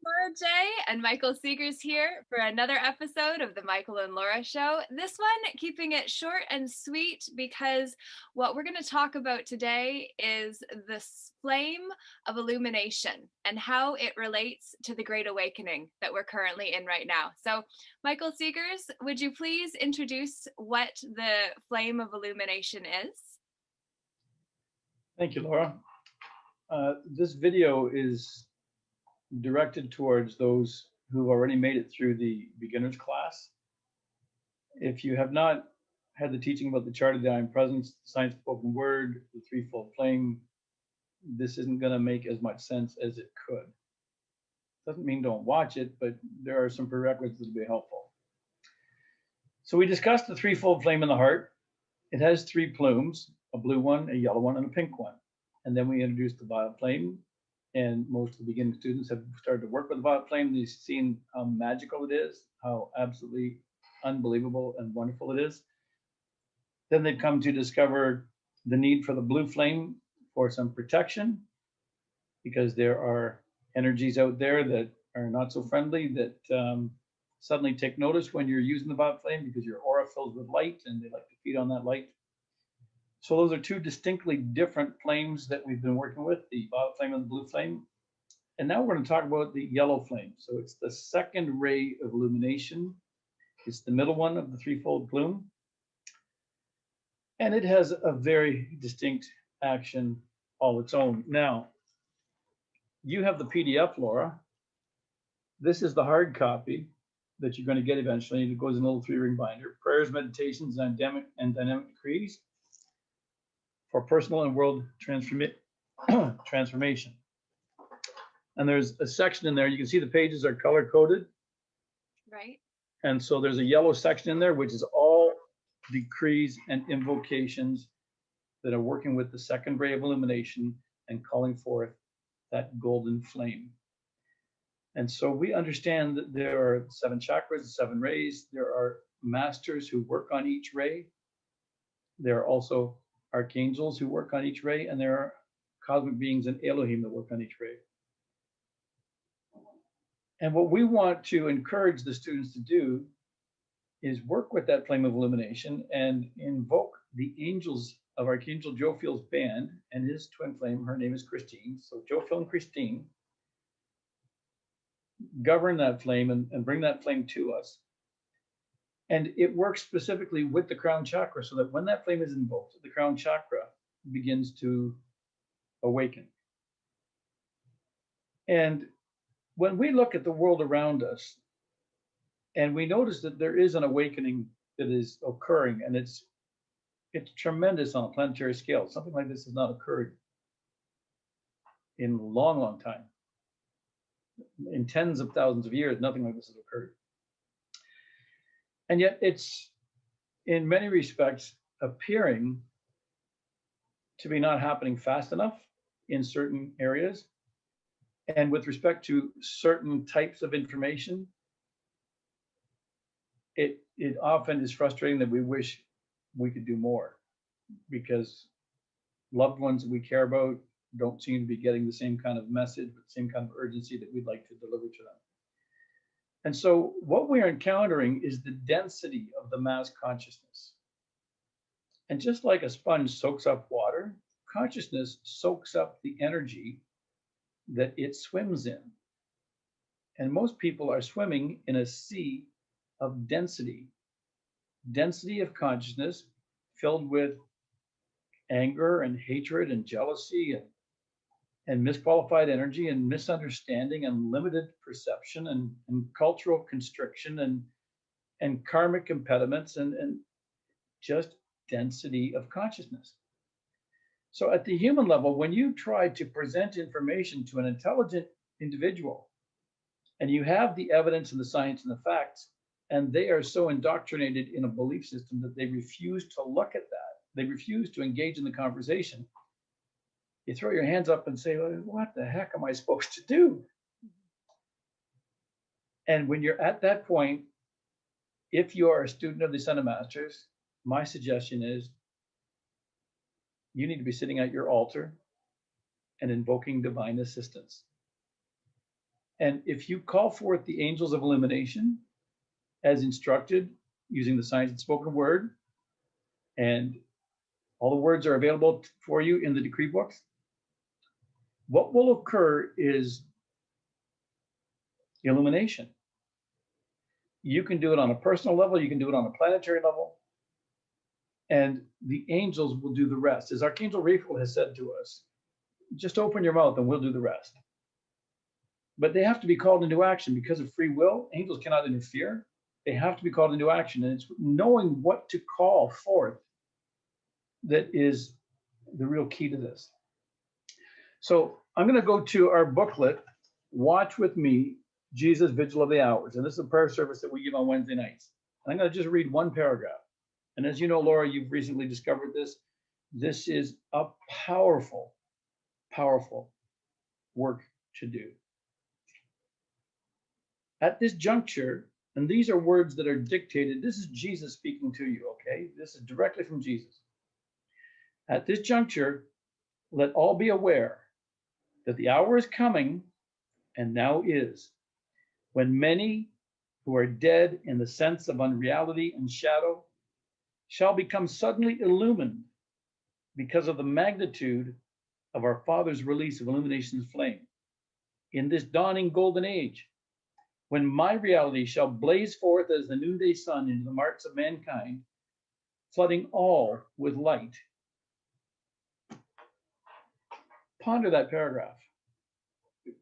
Laura J. and Michael Seegers here for another episode of the Michael and Laura Show. This one, keeping it short and sweet because what we're going to talk about today is the flame of illumination and how it relates to the Great Awakening that we're currently in right now. So, Michael Seegers, would you please introduce what the flame of illumination is? Thank you, Laura. This video is directed towards those who've already made it through the beginner's class. If you have not had the teaching about the chart of divine presence, the science of spoken word, the threefold flame, this isn't going to make as much sense as it could. Doesn't mean don't watch it, but there are some prerequisites that will be helpful. So we discussed the threefold flame in the heart. It has three plumes, a blue one, a yellow one, and a pink one. And then we introduced the violet flame. And most of the beginning students have started to work with the violet flame. They've seen how magical it is, how absolutely unbelievable and wonderful it is. Then they've come to discover the need for the blue flame for some protection, because there are energies out there that are not so friendly that suddenly take notice when you're using the violet flame, because your aura fills with light and they like to feed on that light. So those are two distinctly different flames that we've been working with, the violet flame and the blue flame. And now we're going to talk about the yellow flame. So it's the second ray of illumination. It's the middle one of the threefold plume. And it has a very distinct action all its own. Now, you have the PDF, Laura. This is the hard copy that you're going to get eventually. It goes in a little 3-ring binder. Prayers, meditations, and dynamic decrees for personal and world transformation. And there's a section in there. You can see the pages are color coded. Right. And so there's a yellow section in there, which is all decrees and invocations that are working with the second ray of illumination and calling forth that golden flame. And so we understand that there are 7 chakras, 7 rays. There are masters who work on each ray. There are also archangels who work on each ray, and there are cosmic beings and Elohim that work on each ray. And what we want to encourage the students to do is work with that flame of illumination and invoke the angels of Archangel Jophiel's band and his twin flame. Her name is Christine. So Jophiel and Christine govern that flame and bring that flame to us. And it works specifically with the crown chakra, so that when that flame is invoked, the crown chakra begins to awaken. And when we look at the world around us, and we notice that there is an awakening that is occurring, and it's tremendous on a planetary scale. Something like this has not occurred in a long, long time. In tens of thousands of years, nothing like this has occurred. And yet it's, in many respects, appearing to be not happening fast enough in certain areas. And with respect to certain types of information, it often is frustrating that we wish we could do more, because loved ones that we care about don't seem to be getting the same kind of message, the same kind of urgency that we'd like to deliver to them. And so what we are encountering is the density of the mass consciousness. And just like a sponge soaks up water, consciousness soaks up the energy that it swims in. And most people are swimming in a sea of density of consciousness filled with anger and hatred and jealousy and misqualified energy and misunderstanding and limited perception and cultural constriction and karmic impediments and just density of consciousness. So at the human level, when you try to present information to an intelligent individual, and you have the evidence and the science and the facts, and they are so indoctrinated in a belief system that they refuse to look at that, they refuse to engage in the conversation, you throw your hands up and say, well, what the heck am I supposed to do? And when you're at that point, if you are a student of the Ascended Masters, my suggestion is you need to be sitting at your altar and invoking divine assistance. And if you call forth the angels of illumination as instructed using the science of spoken word, and all the words are available for you in the decree books, what will occur is illumination. You can do it on a personal level, you can do it on a planetary level, and the angels will do the rest. As Archangel Raphael has said to us, just open your mouth and we'll do the rest. But they have to be called into action because of free will. Angels cannot interfere. They have to be called into action. And it's knowing what to call forth that is the real key to this. So I'm going to go to our booklet, Watch With Me, Jesus Vigil of the Hours. And this is a prayer service that we give on Wednesday nights. And I'm going to just read one paragraph. And as you know, Laura, you've recently discovered this. This is a powerful, powerful work to do. At this juncture, and these are words that are dictated, this is Jesus speaking to you, okay? This is directly from Jesus. At this juncture, let all be aware that the hour is coming, and now is, when many who are dead in the sense of unreality and shadow shall become suddenly illumined because of the magnitude of our Father's release of illumination's flame. In this dawning golden age, when my reality shall blaze forth as the noonday sun into the hearts of mankind, flooding all with light. Ponder that paragraph.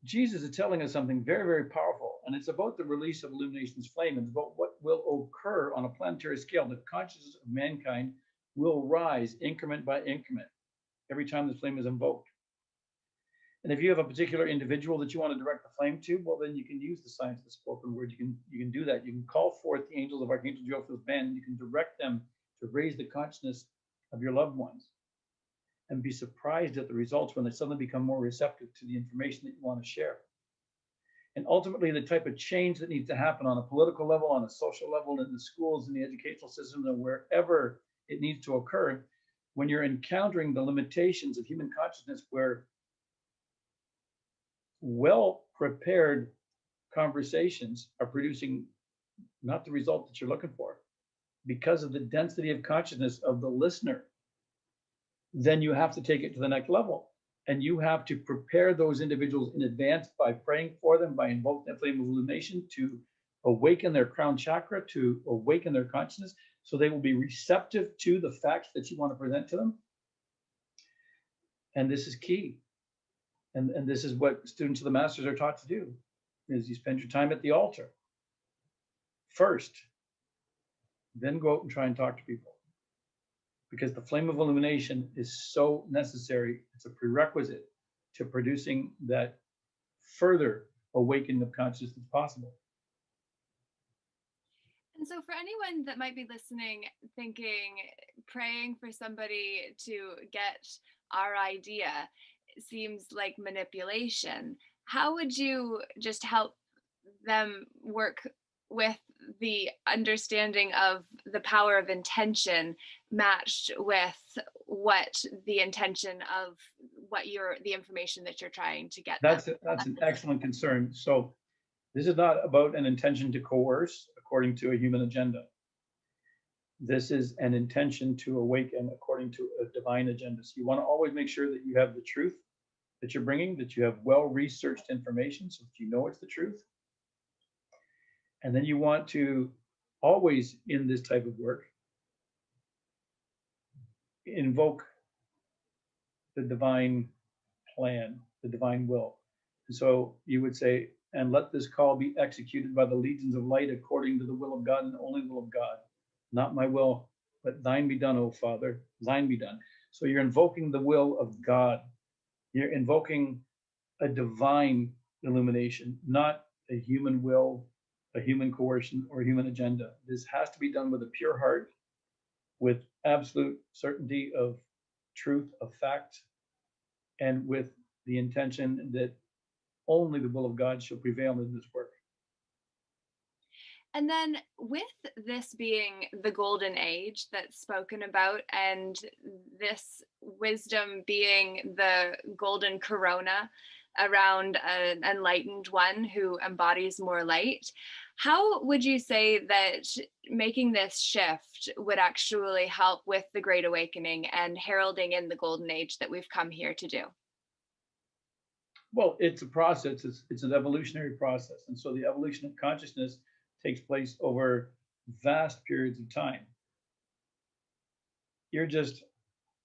Jesus is telling us something very, very powerful, and it's about the release of illumination's flame. It's about what will occur on a planetary scale. The consciousness of mankind will rise increment by increment every time the flame is invoked. And if you have a particular individual that you want to direct the flame to, well, then you can use the science of the spoken word. You can do that. You can call forth the angels of Archangel Jophiel's band, and you can direct them to raise the consciousness of your loved ones. And be surprised at the results when they suddenly become more receptive to the information that you want to share. And ultimately, the type of change that needs to happen on a political level, on a social level, in the schools, in the educational system, and wherever it needs to occur, when you're encountering the limitations of human consciousness, where well-prepared conversations are producing not the result that you're looking for because of the density of consciousness of the listener, then you have to take it to the next level. And you have to prepare those individuals in advance by praying for them, by invoking that flame of illumination to awaken their crown chakra, to awaken their consciousness, so they will be receptive to the facts that you want to present to them. And this is key. And this is what students of the masters are taught to do, is you spend your time at the altar first, then go out and try and talk to people. Because the flame of illumination is so necessary. It's a prerequisite to producing that further awakening of consciousness that's possible. And so for anyone that might be listening, thinking, praying for somebody to get our idea seems like manipulation, how would you just help them work with the understanding of the power of intention matched with what the intention of what the information that you're trying to get them? That's an excellent concern. So this is not about an intention to coerce according to a human agenda. This is an intention to awaken according to a divine agenda. So you want to always make sure that you have the truth that you're bringing, that you have well-researched information so that you know it's the truth. And then you want to always, in this type of work, invoke the divine plan, the divine will. And so you would say, and let this call be executed by the legions of light according to the will of God and the only will of God. Not my will, but thine be done, O Father, thine be done. So you're invoking the will of God. You're invoking a divine illumination, not a human will, a human coercion, or a human agenda. This has to be done with a pure heart, with absolute certainty of truth, of fact, and with the intention that only the will of God shall prevail in this work. And then with this being the golden age that's spoken about, and this wisdom being the golden corona, around an enlightened one who embodies more light. How would you say that making this shift would actually help with the Great Awakening and heralding in the golden age that we've come here to do? Well, it's a process. It's an evolutionary process, and so the evolution of consciousness takes place over vast periods of time. You're just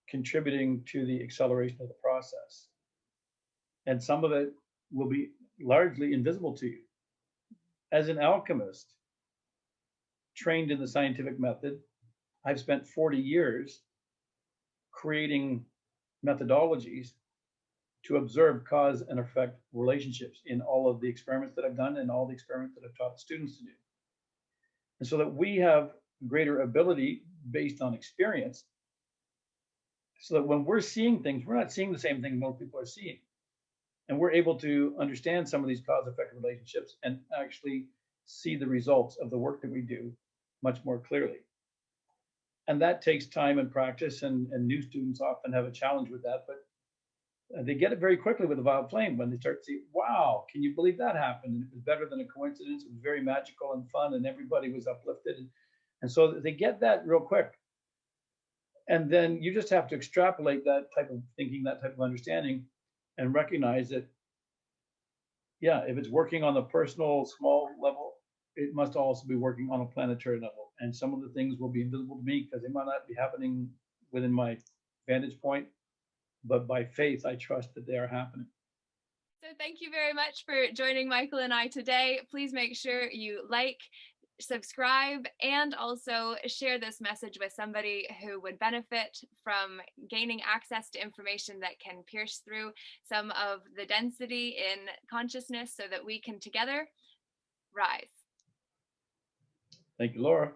contributing to the acceleration of the process, and some of it will be largely invisible to you. As an alchemist trained in the scientific method, I've spent 40 years creating methodologies to observe cause and effect relationships in all of the experiments that I've done and all the experiments that I've taught the students to do. And so that we have greater ability based on experience, so that when we're seeing things, we're not seeing the same thing most people are seeing. And we're able to understand some of these cause effect relationships and actually see the results of the work that we do much more clearly. And that takes time and practice, and new students often have a challenge with that, but they get it very quickly with the violet flame when they start to see, wow, can you believe that happened? And it was better than a coincidence. It was very magical and fun, and everybody was uplifted. And so they get that real quick. And then you just have to extrapolate that type of thinking, that type of understanding, and recognize that, yeah, if it's working on the personal small level, it must also be working on a planetary level. And some of the things will be invisible to me because they might not be happening within my vantage point, but by faith, I trust that they are happening. So thank you very much for joining Michael and I today. Please make sure you like, subscribe, and also share this message with somebody who would benefit from gaining access to information that can pierce through some of the density in consciousness so that we can together rise. Thank you, Laura.